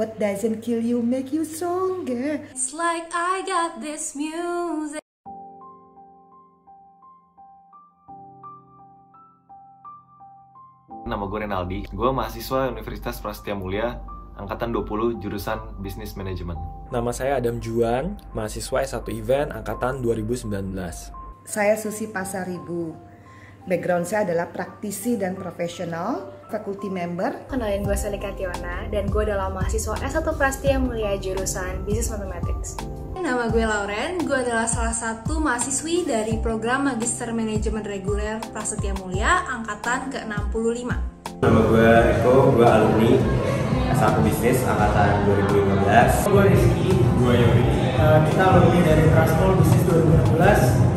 What doesn't kill you make you stronger. It's like I got this music. Nama gue Renaldi, gue mahasiswa Universitas Prasetya Mulia, angkatan 20, jurusan Business Management. Nama saya Adam Juan, mahasiswa S1 Event, angkatan 2019. Saya Susi Pasaribu. Background saya adalah praktisi dan profesional, faculty member. Kenalin, gue Selika Tiona, dan gue adalah mahasiswa S1 Prasetya Mulia jurusan Business Mathematics. Nama gue Lauren, gue adalah salah satu mahasiswi dari program Magister Manajemen Reguler Prasetya Mulia, angkatan ke-65. Nama gue Eko, gue alumni S1 Bisnis, angkatan 2015. Gue Rizky, gue Yori. Kita alumni dari Prasmul Bisnis 2016.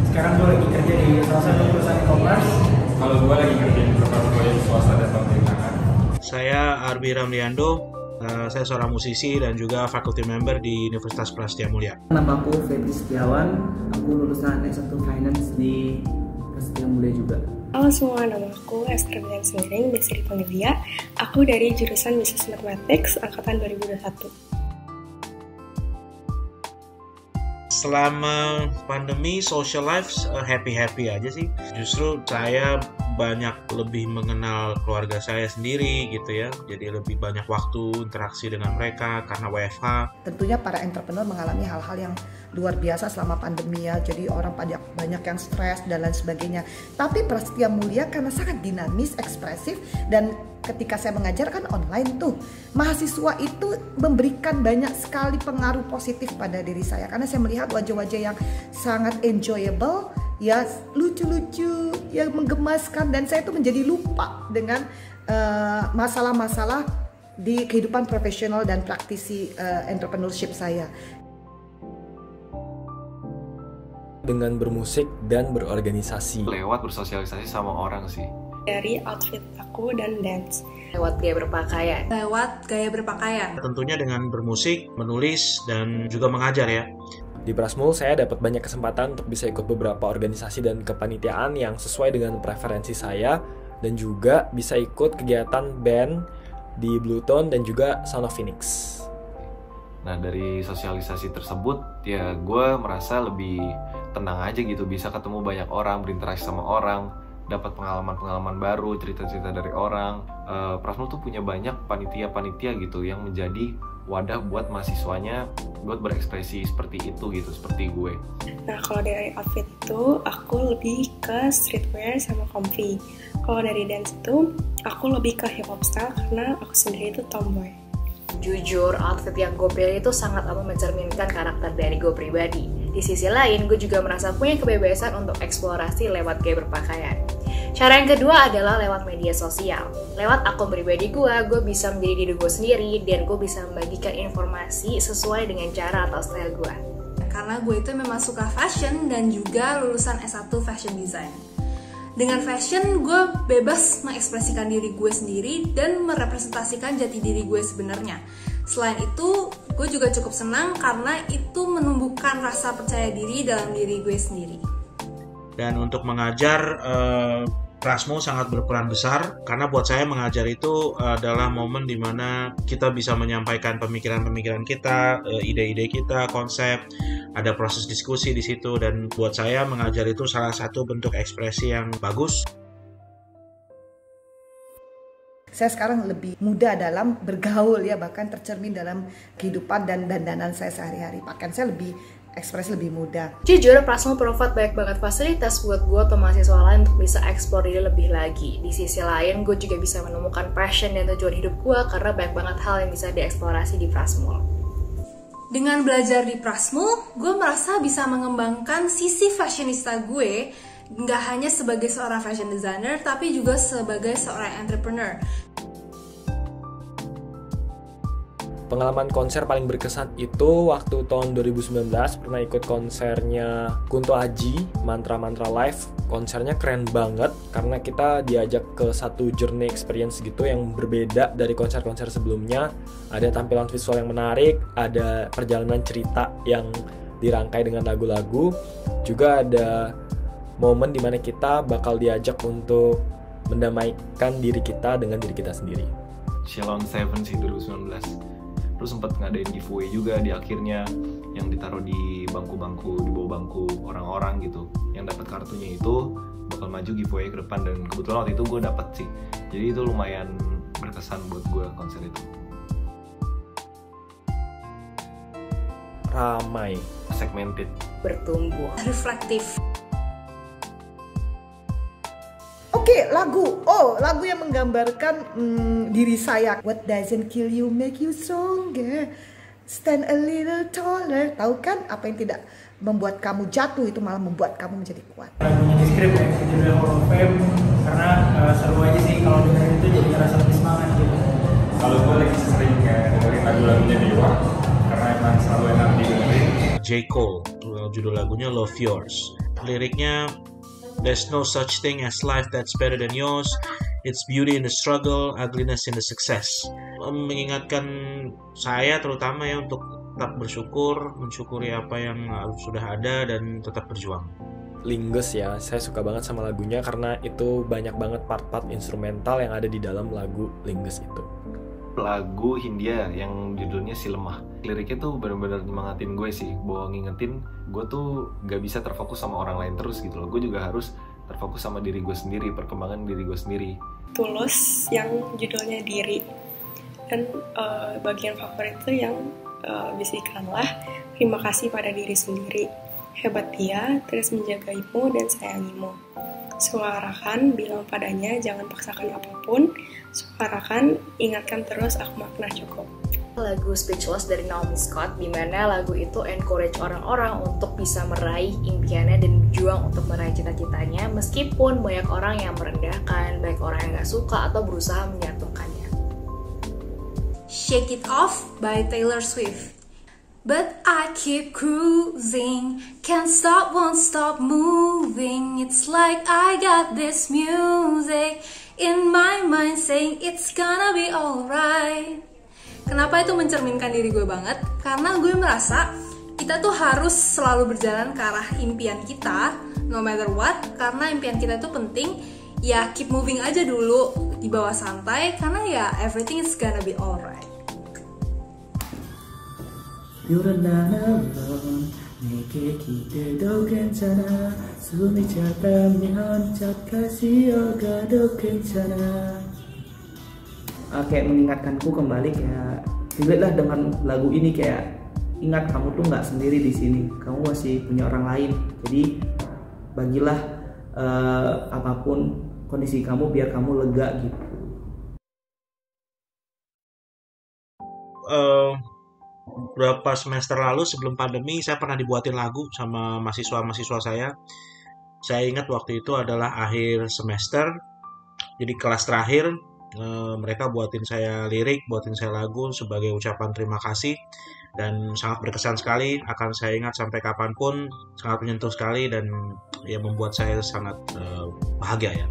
Sekarang gue lagi kerja di salah satu perusahaan e-commerce. Kalau gue lagi kerja di proyek swasta dan pemerintahan. Saya Arbi Ramliando. Saya seorang musisi dan juga faculty member di Universitas Prasetya Mulia. Nama aku Febri Setiawan, aku lulusan S1 Finance di Prasetya Mulia juga. Halo semua, nama aku Esther Bian Sendring, biasa dipanggil Dia. Aku dari jurusan Business Mathematics, angkatan 2021. Selama pandemi, social life happy-happy aja sih. Justru saya banyak lebih mengenal keluarga saya sendiri gitu ya. Jadi lebih banyak waktu interaksi dengan mereka karena WFH. Tentunya para entrepreneur mengalami hal-hal yang luar biasa selama pandemi ya. Jadi orang banyak yang stres dan lain sebagainya. Tapi Prasetya Mulia karena sangat dinamis, ekspresif, dan ketika saya mengajar kan online tuh, mahasiswa itu memberikan banyak sekali pengaruh positif pada diri saya. Karena saya melihat wajah-wajah yang sangat enjoyable, ya lucu-lucu, yang menggemaskan, dan saya tuh menjadi lupa dengan masalah-masalah di kehidupan profesional dan praktisi entrepreneurship saya. Dengan bermusik dan berorganisasi. Lewat bersosialisasi sama orang sih. Dari outfit aku dan dance. Lewat gaya berpakaian. Lewat gaya berpakaian. Tentunya dengan bermusik, menulis, dan juga mengajar ya. Di Prasmul saya dapat banyak kesempatan untuk bisa ikut beberapa organisasi dan kepanitiaan yang sesuai dengan preferensi saya, dan juga bisa ikut kegiatan band di Bluetone dan juga Sound of Phoenix. Nah, dari sosialisasi tersebut ya gue merasa lebih tenang aja gitu, bisa ketemu banyak orang, berinteraksi sama orang, dapat pengalaman-pengalaman baru, cerita-cerita dari orang. Prasmul tuh punya banyak panitia-panitia gitu yang menjadi wadah buat mahasiswanya buat berekspresi seperti itu gitu, seperti gue. Nah, kalau dari outfit itu aku lebih ke streetwear sama comfy. Kalau dari dance itu aku lebih ke hip hop style karena aku sendiri itu tomboy. Jujur, outfit yang gue pilih itu sangat amat mencerminkan karakter dari gue pribadi. Di sisi lain, gue juga merasa punya kebebasan untuk eksplorasi lewat gaya berpakaian. Cara yang kedua adalah lewat media sosial. Lewat akun pribadi gue bisa menjadi diri gue sendiri dan gue bisa membagikan informasi sesuai dengan cara atau style gue. Karena gue itu memang suka fashion dan juga lulusan S1 Fashion Design. Dengan fashion, gue bebas mengekspresikan diri gue sendiri dan merepresentasikan jati diri gue sebenarnya. Selain itu, gue juga cukup senang karena itu menumbuhkan rasa percaya diri dalam diri gue sendiri. Dan untuk mengajar, Prasmul sangat berperan besar karena buat saya mengajar itu adalah momen dimana kita bisa menyampaikan pemikiran-pemikiran kita, ide-ide kita, konsep, ada proses diskusi di situ, dan buat saya mengajar itu salah satu bentuk ekspresi yang bagus. Saya sekarang lebih mudah dalam bergaul ya, bahkan tercermin dalam kehidupan dan dandanan saya sehari-hari. Pakaian saya lebih ekspresi, lebih mudah. Jujur, Prasmul provide banyak banget fasilitas buat gue atau mahasiswa lain untuk bisa eksplor diri lebih lagi. Di sisi lain, gue juga bisa menemukan passion dan tujuan hidup gue karena banyak banget hal yang bisa dieksplorasi di Prasmul. Dengan belajar di Prasmul, gue merasa bisa mengembangkan sisi fashionista gue, nggak hanya sebagai seorang fashion designer, tapi juga sebagai seorang entrepreneur. Pengalaman konser paling berkesan itu waktu tahun 2019 pernah ikut konsernya Kunto Aji, Mantra Live. Konsernya keren banget karena kita diajak ke satu journey experience gitu yang berbeda dari konser-konser sebelumnya. Ada tampilan visual yang menarik, ada perjalanan cerita yang dirangkai dengan lagu-lagu, juga ada momen dimana kita bakal diajak untuk mendamaikan diri kita dengan diri kita sendiri. Shalom 7 sih 2019. Terus sempat ngadain giveaway juga di akhirnya yang ditaruh di bangku-bangku, di bawah bangku orang-orang gitu. Yang dapat kartunya itu bakal maju giveaway ke depan, dan kebetulan waktu itu gue dapet sih. Jadi itu lumayan berkesan buat gue konser itu. Ramai, segmented, bertumbuh, reflektif. Oke, lagu yang menggambarkan diri saya. What doesn't kill you make you stronger, stand a little taller. Tahu kan, apa yang tidak membuat kamu jatuh itu malah membuat kamu menjadi kuat. Lagunya di skrip ya, judulnya Hall of Fame, karena seru aja sih kalau dengerin itu jadi ngerasa lebih semangat gitu. Kalau gue lagi sering dengerin lagu-lagunya Dewa, karena emang selalu enak didengerin. J. Cole, judul lagunya Love Yours. Liriknya, there's no such thing as life that's better than yours. It's beauty in the struggle, ugliness in the success. Mengingatkan saya terutama ya untuk tetap bersyukur, mensyukuri apa yang sudah ada dan tetap berjuang. Lingges ya, saya suka banget sama lagunya karena itu banyak banget part-part instrumental yang ada di dalam lagu Lingges itu. Lagu Hindia yang judulnya Si Lemah. Liriknya tuh benar-benar nyemangatin gue sih, bahwa ngingetin gue tuh gak bisa terfokus sama orang lain terus gitu loh. Gue juga harus terfokus sama diri gue sendiri, perkembangan diri gue sendiri. Tulus yang judulnya Diri. Dan bagian favorit itu yang bisikanlah terima kasih pada diri sendiri. Hebat dia, terus menjagaimu dan sayangimu. Suarakan, bilang padanya jangan paksakan apapun. Suarakan, ingatkan terus aku makna cukup. Lagu Speechless dari Naomi Scott, di mana lagu itu encourage orang-orang untuk bisa meraih impiannya dan berjuang untuk meraih cita-citanya, meskipun banyak orang yang merendahkan, banyak orang yang gak suka atau berusaha menjatuhkannya. Shake It Off by Taylor Swift. But I keep cruising, can't stop, won't stop moving. It's like I got this music in my mind saying it's gonna be alright. Kenapa itu mencerminkan diri gue banget? Karena gue merasa kita tuh harus selalu berjalan ke arah impian kita, no matter what. Karena impian kita itu penting, ya keep moving aja dulu, dibawa santai, karena ya everything is gonna be alright. You're not alone, 내게 기대도 괜찮아. 숨이 차다면 착하시 어가도 괜찮아. Kayak mengingatkanku kembali, kayak relate-lah dengan lagu ini, kayak ingat kamu tuh nggak sendiri di sini, kamu masih punya orang lain. Jadi bagilah apapun kondisi kamu biar kamu lega gitu. Beberapa semester lalu sebelum pandemi saya pernah dibuatin lagu sama mahasiswa-mahasiswa saya. Saya ingat waktu itu adalah akhir semester, jadi kelas terakhir. Mereka buatin saya lirik, buatin saya lagu sebagai ucapan terima kasih, dan sangat berkesan sekali, akan saya ingat sampai kapanpun, sangat menyentuh sekali dan ya membuat saya sangat bahagia ya.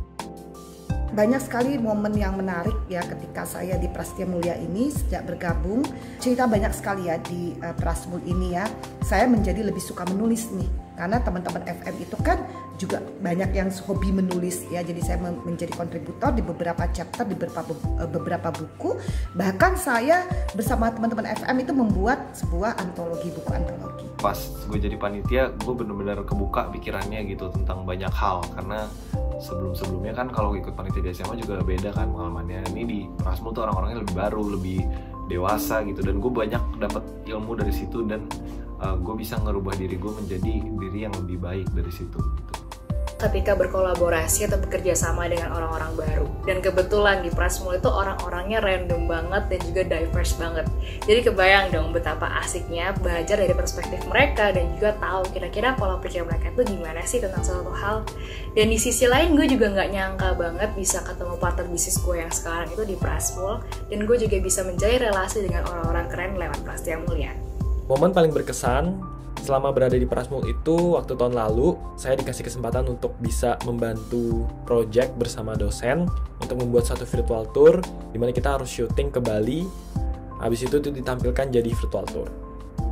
Banyak sekali momen yang menarik ya ketika saya di Prasetya Mulia ini sejak bergabung. Cerita banyak sekali ya di Prasmul ini ya. Saya menjadi lebih suka menulis nih, karena teman-teman FM itu kan juga banyak yang hobi menulis ya. Jadi saya menjadi kontributor di beberapa chapter, di beberapa buku. Bahkan saya bersama teman-teman FM itu membuat sebuah antologi, buku antologi. Pas gue jadi panitia, gue bener-bener kebuka pikirannya gitu tentang banyak hal. Karena sebelum-sebelumnya kan kalau ikut panitia di SMA juga beda kan pengalamannya. Ini di Prasmul tuh orang-orangnya lebih baru, lebih dewasa gitu. Dan gue banyak dapat ilmu dari situ, dan gue bisa ngerubah diri gue menjadi diri yang lebih baik dari situ gitu. Ketika berkolaborasi atau bekerja sama dengan orang-orang baru. Dan kebetulan di Prasmul itu orang-orangnya random banget dan juga diverse banget. Jadi kebayang dong betapa asiknya belajar dari perspektif mereka dan juga tahu kira-kira pola pikir mereka itu gimana sih tentang suatu hal. Dan di sisi lain gue juga nggak nyangka banget bisa ketemu partner bisnis gue yang sekarang itu di Prasmul. Dan gue juga bisa menjalin relasi dengan orang-orang keren lewat Prasetya Mulia. Momen paling berkesan selama berada di Prasmul itu waktu tahun lalu saya dikasih kesempatan untuk bisa membantu project bersama dosen untuk membuat satu virtual tour di mana kita harus syuting ke Bali. Habis itu ditampilkan jadi virtual tour.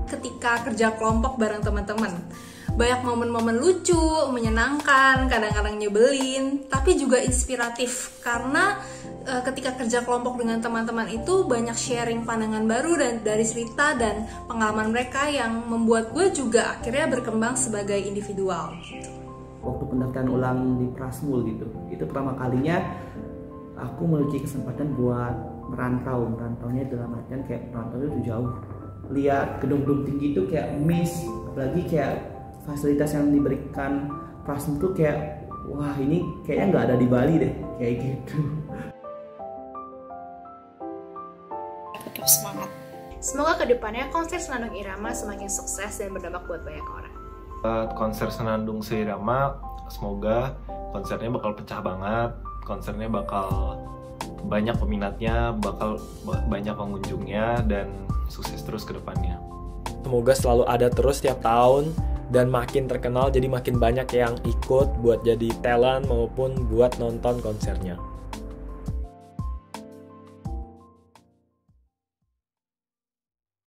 Ketika kerja kelompok bareng teman-teman, banyak momen-momen lucu, menyenangkan, kadang-kadang nyebelin, tapi juga inspiratif karena ketika kerja kelompok dengan teman-teman itu banyak sharing pandangan baru dan dari cerita dan pengalaman mereka yang membuat gue juga akhirnya berkembang sebagai individual. Waktu pendaftaran ulang di Prasmul gitu, itu pertama kalinya aku memiliki kesempatan buat merantaunya dalam artian kayak merantau itu jauh, lihat gedung-gedung tinggi itu kayak miss, apalagi kayak fasilitas yang diberikan Prasmul tuh kayak wah ini kayaknya nggak ada di Bali deh, kayak gitu. Tetap semangat. Semoga kedepannya konser Senandung Irama semakin sukses dan berdampak buat banyak orang. Konser Senandung Seirama, semoga konsernya bakal pecah banget, konsernya bakal banyak peminatnya, bakal banyak pengunjungnya, dan sukses terus ke depannya. Semoga selalu ada terus tiap tahun dan makin terkenal, jadi makin banyak yang ikut buat jadi talent maupun buat nonton konsernya.